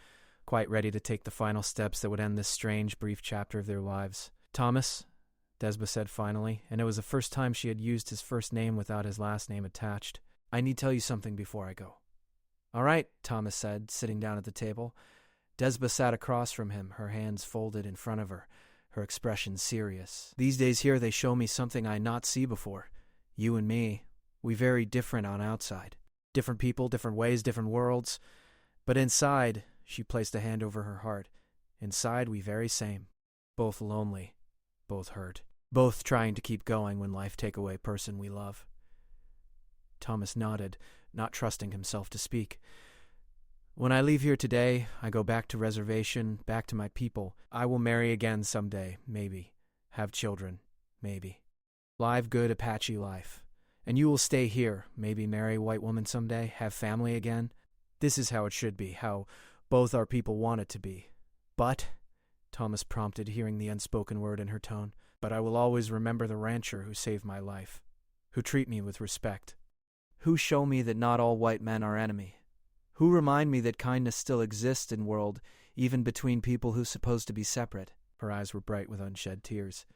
quite ready to take the final steps that would end this strange, brief chapter of their lives. "Thomas," Desba said finally, and it was the first time she had used his first name without his last name attached. "I need to tell you something before I go." "All right," Thomas said, sitting down at the table. Desba sat across from him, her hands folded in front of her, her expression serious. "These days here they show me something I not see before. You and me, we very different on outside. Different people, different ways, different worlds. But inside," she placed a hand over her heart, "inside we very same. Both lonely, both hurt, both trying to keep going when life take away person we love." Thomas nodded, not trusting himself to speak. "When I leave here today, I go back to reservation, back to my people. I will marry again someday, maybe. Have children, maybe. Live good Apache life. And you will stay here, maybe marry a white woman someday, have family again. This is how it should be, how both our people want it to be. But," Thomas prompted, hearing the unspoken word in her tone, "but I will always remember the rancher who saved my life, who treat me with respect, who show me that not all white men are enemy, who remind me that kindness still exists in world, even between people who's supposed to be separate." Her eyes were bright with unshed tears.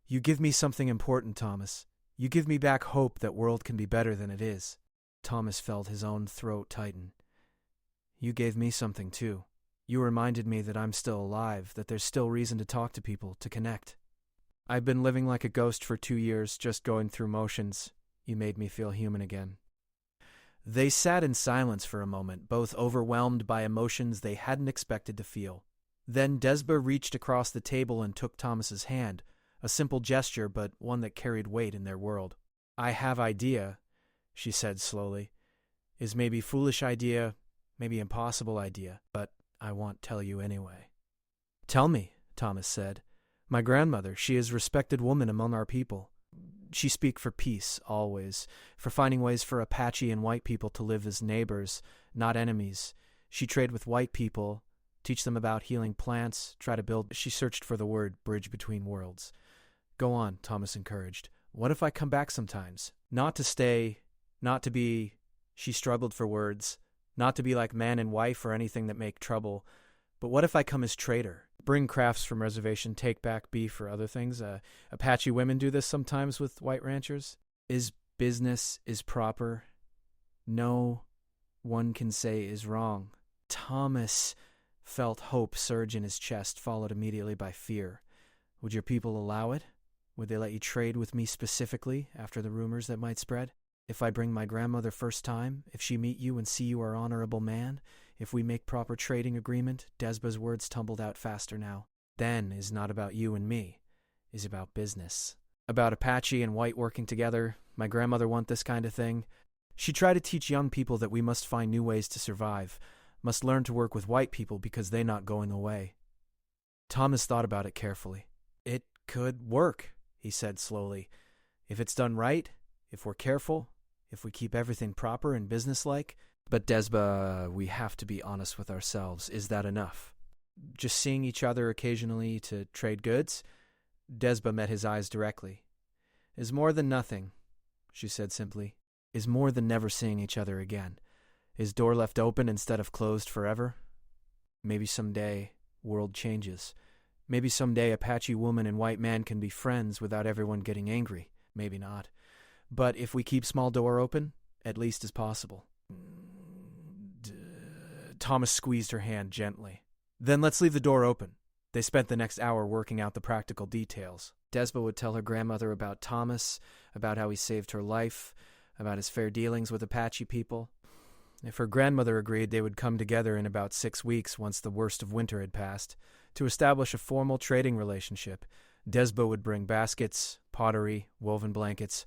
"You give me something important, Thomas. You give me back hope that world can be better than it is." Thomas felt his own throat tighten. "You gave me something, too. You reminded me that I'm still alive, that there's still reason to talk to people, to connect. I've been living like a ghost for 2 years, just going through motions. You made me feel human again." They sat in silence for a moment, both overwhelmed by emotions they hadn't expected to feel. Then Desba reached across the table and took Thomas's hand, a simple gesture, but one that carried weight in their world. "I have idea," she said slowly. "Is maybe foolish idea, maybe impossible idea, but I want tell you anyway." "Tell me," Thomas said. "My grandmother, she is respected woman among our people. She speak for peace, always, for finding ways for Apache and white people to live as neighbors, not enemies. She trade with white people, teach them about healing plants, try to build—" She searched for the word bridge between worlds. "Go on," Thomas encouraged. "What if I come back sometimes? Not to stay, not to be—" She struggled for words. "Not to be like man and wife or anything that make trouble. But what if I come as trader? Bring crafts from reservation, take back beef or other things. Apache women do this sometimes with white ranchers. Is business is proper? No one can say is wrong." "Thomas," felt hope surge in his chest, followed immediately by fear. Would your people allow it? Would they let you trade with me specifically after the rumors that might spread? If I bring my grandmother first time, if she meet you and see you are honorable man, if we make proper trading agreement, Desba's words tumbled out faster now. Then is not about you and me, is about business. About Apache and white working together. My grandmother want this kind of thing. She tried to teach young people that we must find new ways to survive, must learn to work with white people because they not going away. Thomas thought about it carefully. It could work, he said slowly. If it's done right, if we're careful, if we keep everything proper and businesslike. But Desba, we have to be honest with ourselves. Is that enough? Just seeing each other occasionally to trade goods? Desba met his eyes directly. Is more than nothing, she said simply. Is more than never seeing each other again. Is door left open instead of closed forever? Maybe someday world changes. Maybe someday Apache woman and white man can be friends without everyone getting angry. Maybe not. But if we keep small door open, at least as possible. Thomas squeezed her hand gently. Then let's leave the door open. They spent the next hour working out the practical details. Desba would tell her grandmother about Thomas, about how he saved her life, about his fair dealings with Apache people. If her grandmother agreed, they would come together in about 6 weeks once the worst of winter had passed, to establish a formal trading relationship. Desba would bring baskets, pottery, woven blankets.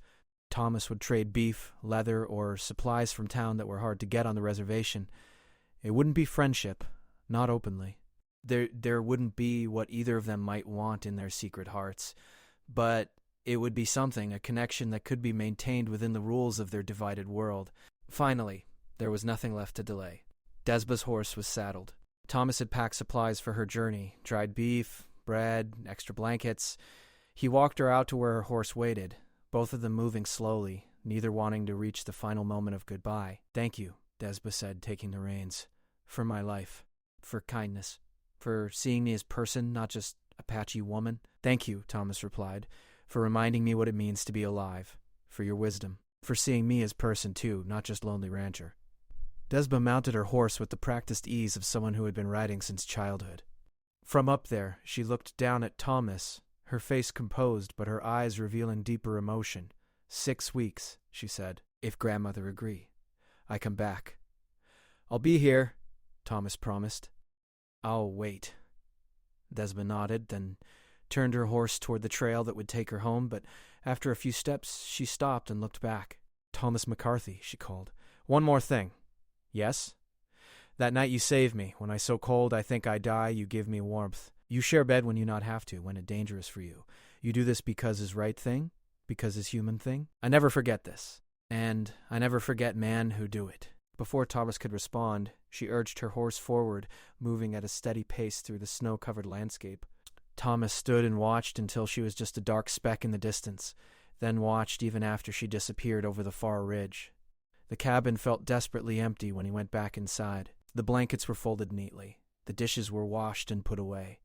Thomas would trade beef, leather, or supplies from town that were hard to get on the reservation. It wouldn't be friendship, not openly. There wouldn't be what either of them might want in their secret hearts, but it would be something, a connection that could be maintained within the rules of their divided world. Finally, there was nothing left to delay. Desba's horse was saddled. Thomas had packed supplies for her journey, dried beef, bread, extra blankets. He walked her out to where her horse waited, both of them moving slowly, neither wanting to reach the final moment of goodbye. Thank you, Desba said, taking the reins. For my life. For kindness. For seeing me as person, not just Apache woman. Thank you, Thomas replied, for reminding me what it means to be alive. For your wisdom. For seeing me as person too, not just lonely rancher. Desba mounted her horse with the practiced ease of someone who had been riding since childhood. From up there, she looked down at Thomas, her face composed but her eyes revealing deeper emotion. 6 weeks, she said, if grandmother agree. I come back. I'll be here, Thomas promised. I'll wait. Desba nodded, then turned her horse toward the trail that would take her home, but after a few steps, she stopped and looked back. Thomas McCarthy, she called. One more thing. Yes? That night you saved me. When I so cold I think I die, you give me warmth. You share bed when you not have to, when it dangerous for you. You do this because is right thing? Because is human thing? I never forget this. And I never forget man who do it. Before Thomas could respond, she urged her horse forward, moving at a steady pace through the snow-covered landscape. Thomas stood and watched until she was just a dark speck in the distance, then watched even after she disappeared over the far ridge. The cabin felt desperately empty when he went back inside. The blankets were folded neatly. The dishes were washed and put away.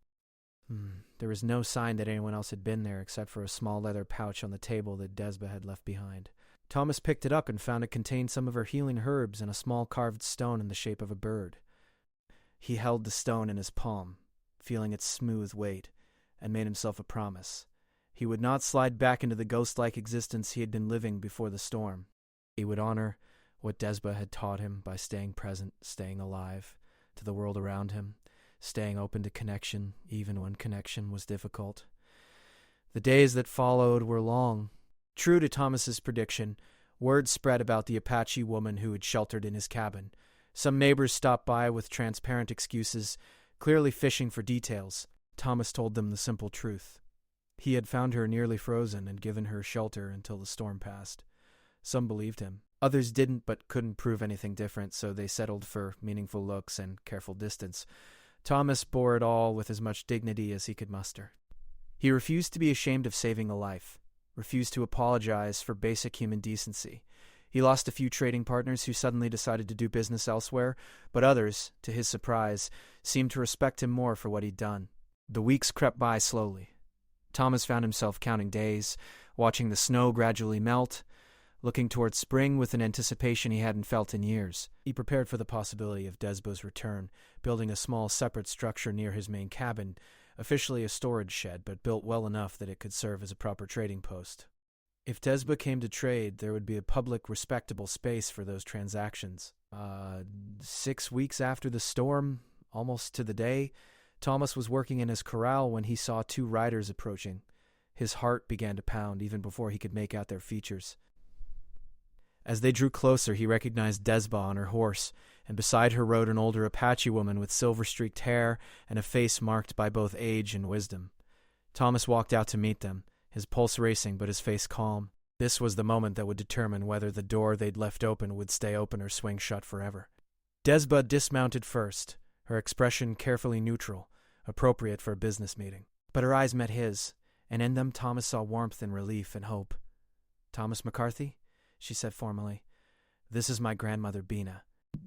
There was no sign that anyone else had been there except for a small leather pouch on the table that Desba had left behind. Thomas picked it up and found it contained some of her healing herbs and a small carved stone in the shape of a bird. He held the stone in his palm, feeling its smooth weight, and made himself a promise. He would not slide back into the ghost-like existence he had been living before the storm. He would honor what Desba had taught him by staying present, staying alive to the world around him, staying open to connection even when connection was difficult. The days that followed were long. True to Thomas's prediction, word spread about the Apache woman who had sheltered in his cabin. Some neighbors stopped by with transparent excuses, clearly fishing for details. Thomas told them the simple truth. He had found her nearly frozen and given her shelter until the storm passed. Some believed him. Others didn't but couldn't prove anything different, so they settled for meaningful looks and careful distance. Thomas bore it all with as much dignity as he could muster. He refused to be ashamed of saving a life, refused to apologize for basic human decency. He lost a few trading partners who suddenly decided to do business elsewhere, but others, to his surprise, seemed to respect him more for what he'd done. The weeks crept by slowly. Thomas found himself counting days, watching the snow gradually melt, looking towards spring with an anticipation he hadn't felt in years. He prepared for the possibility of Desba's return, building a small separate structure near his main cabin, officially a storage shed, but built well enough that it could serve as a proper trading post. If Desba came to trade, there would be a public, respectable space for those transactions. 6 weeks after the storm, almost to the day, Thomas was working in his corral when he saw 2 riders approaching. His heart began to pound even before he could make out their features. As they drew closer, he recognized Desba on her horse, and beside her rode an older Apache woman with silver-streaked hair and a face marked by both age and wisdom. Thomas walked out to meet them, his pulse racing but his face calm. This was the moment that would determine whether the door they'd left open would stay open or swing shut forever. Desba dismounted first, her expression carefully neutral, appropriate for a business meeting. But her eyes met his, and in them Thomas saw warmth and relief and hope. "Thomas McCarthy?" she said formally. "This is my grandmother, Bina.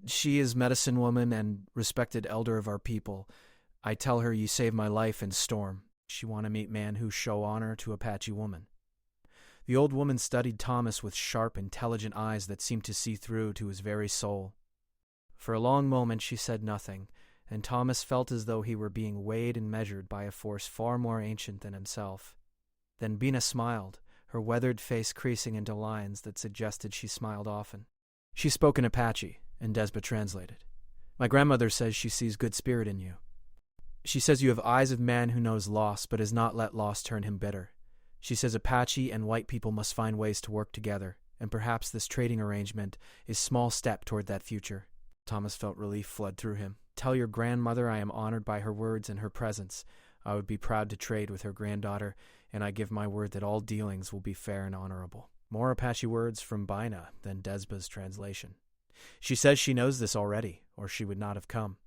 She is medicine woman and respected elder of our people. I tell her you saved my life in storm. She want to meet man who show honor to Apache woman." The old woman studied Thomas with sharp, intelligent eyes that seemed to see through to his very soul. For a long moment she said nothing, and Thomas felt as though he were being weighed and measured by a force far more ancient than himself. Then Bina smiled, her weathered face creasing into lines that suggested she smiled often. She spoke in Apache, and Desba translated. "My grandmother says she sees good spirit in you. She says you have eyes of man who knows loss but has not let loss turn him bitter. She says Apache and white people must find ways to work together, and perhaps this trading arrangement is a small step toward that future." Thomas felt relief flood through him. "Tell your grandmother I am honored by her words and her presence. I would be proud to trade with her granddaughter, and I give my word that all dealings will be fair and honorable." More Apache words from Bina than Desba's translation. "She says she knows this already, or she would not have come.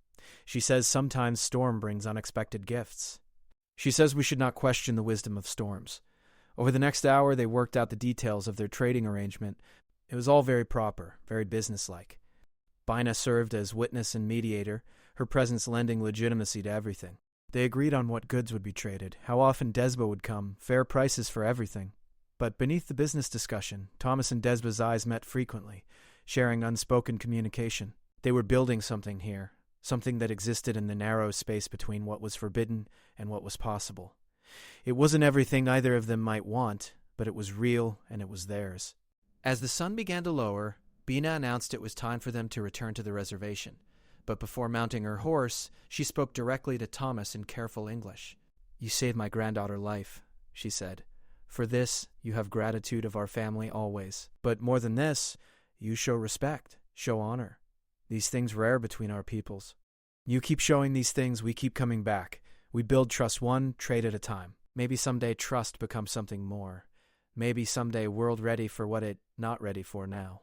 She says sometimes storm brings unexpected gifts. She says we should not question the wisdom of storms." Over the next hour they worked out the details of their trading arrangement. It was all very proper, very businesslike. Bina served as witness and mediator, her presence lending legitimacy to everything. They agreed on what goods would be traded, how often Desba would come, fair prices for everything. But beneath the business discussion, Thomas and Desba's eyes met frequently, sharing unspoken communication. They were building something here, something that existed in the narrow space between what was forbidden and what was possible. It wasn't everything either of them might want, but it was real and it was theirs. As the sun began to lower, Bina announced it was time for them to return to the reservation. But before mounting her horse, she spoke directly to Thomas in careful English. "You saved my granddaughter life," she said. "For this, you have gratitude of our family always. But more than this, you show respect, show honor. These things rare between our peoples. You keep showing these things, we keep coming back. We build trust one trade at a time. Maybe someday trust becomes something more. Maybe someday world ready for what it not ready for now.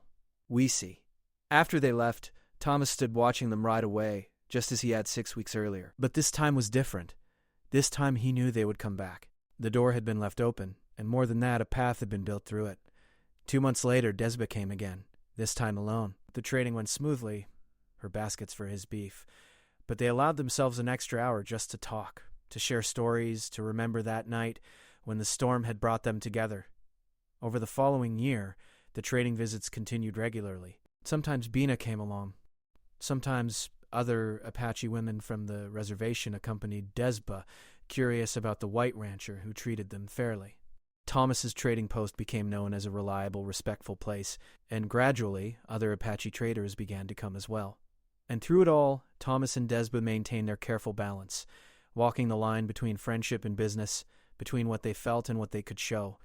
We see." After they left, Thomas stood watching them ride away, just as he had 6 weeks earlier. But this time was different. This time he knew they would come back. The door had been left open, and more than that, a path had been built through it. 2 months later, Desba came again, this time alone. The trading went smoothly, her baskets for his beef, but they allowed themselves an extra hour just to talk, to share stories, to remember that night when the storm had brought them together. Over the following year, the trading visits continued regularly. Sometimes Bina came along. Sometimes other Apache women from the reservation accompanied Desba, curious about the white rancher who treated them fairly. Thomas's trading post became known as a reliable, respectful place, and gradually other Apache traders began to come as well. And through it all, Thomas and Desba maintained their careful balance, walking the line between friendship and business, between what they felt and what they could show.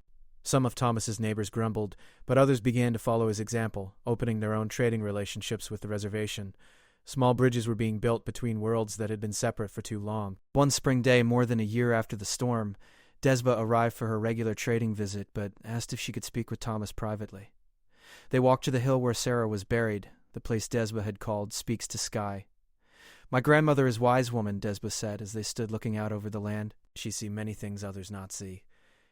Some of Thomas's neighbors grumbled, but others began to follow his example, opening their own trading relationships with the reservation. Small bridges were being built between worlds that had been separate for too long. One spring day, more than a year after the storm, Desba arrived for her regular trading visit, but asked if she could speak with Thomas privately. They walked to the hill where Sarah was buried, the place Desba had called Speaks to Sky. "My grandmother is wise woman," Desba said as they stood looking out over the land. "She see many things others not see.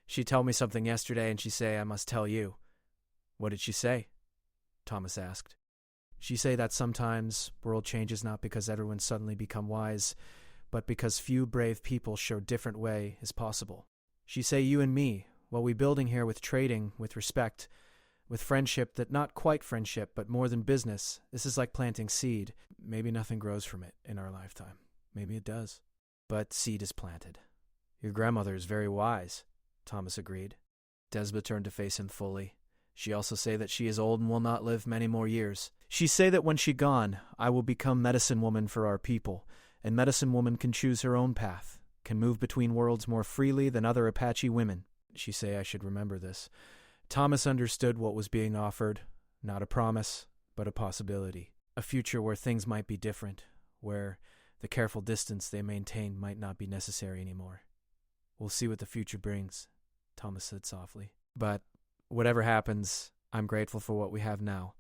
She tell me something yesterday, and she say I must tell you." "What did she say?" Thomas asked. "She say that sometimes world changes not because everyone suddenly become wise, but because few brave people show different way is possible. She say you and me, while we building here with trading, with respect, with friendship that not quite friendship, but more than business. This is like planting seed. Maybe nothing grows from it in our lifetime. Maybe it does. But seed is planted. Your grandmother is very wise, Thomas agreed. Desba turned to face him fully. She also say that she is old and will not live many more years. She say that when she gone, I will become medicine woman for our people, and medicine woman can choose her own path, can move between worlds more freely than other Apache women. She say I should remember this. Thomas understood what was being offered, not a promise, but a possibility. A future where things might be different, where the careful distance they maintained might not be necessary anymore. We'll see what the future brings, Thomas said softly. But whatever happens, I'm grateful for what we have now.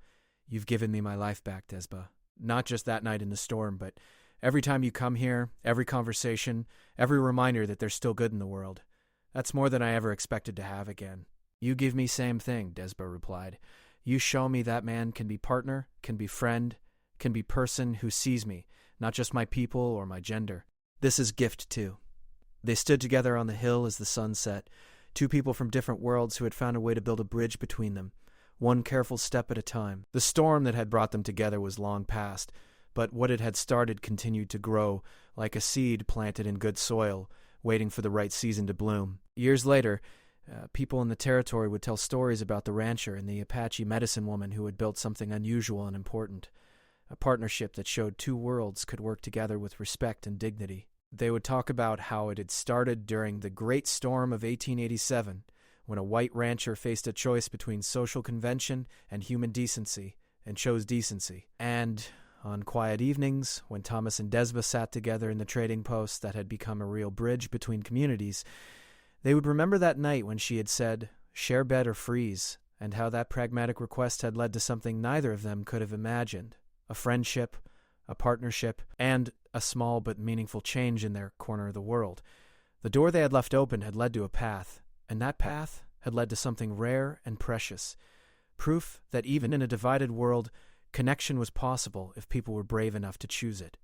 You've given me my life back, Desba. Not just that night in the storm, but every time you come here, every conversation, every reminder that there's still good in the world. That's more than I ever expected to have again. You give me same thing, Desba replied. You show me that man can be partner, can be friend, can be person who sees me, not just my people or my gender. This is gift too. They stood together on the hill as the sun set, two people from different worlds who had found a way to build a bridge between them, one careful step at a time. The storm that had brought them together was long past, but what it had started continued to grow, like a seed planted in good soil, waiting for the right season to bloom. Years later, people in the territory would tell stories about the rancher and the Apache medicine woman who had built something unusual and important, a partnership that showed two worlds could work together with respect and dignity. They would talk about how it had started during the Great Storm of 1887, when a white rancher faced a choice between social convention and human decency, and chose decency. And on quiet evenings, when Thomas and Desba sat together in the trading post that had become a real bridge between communities, they would remember that night when she had said, share bed or freeze, and how that pragmatic request had led to something neither of them could have imagined, a friendship, a partnership, and a small but meaningful change in their corner of the world. The door they had left open had led to a path, and that path had led to something rare and precious, proof that even in a divided world, connection was possible if people were brave enough to choose it.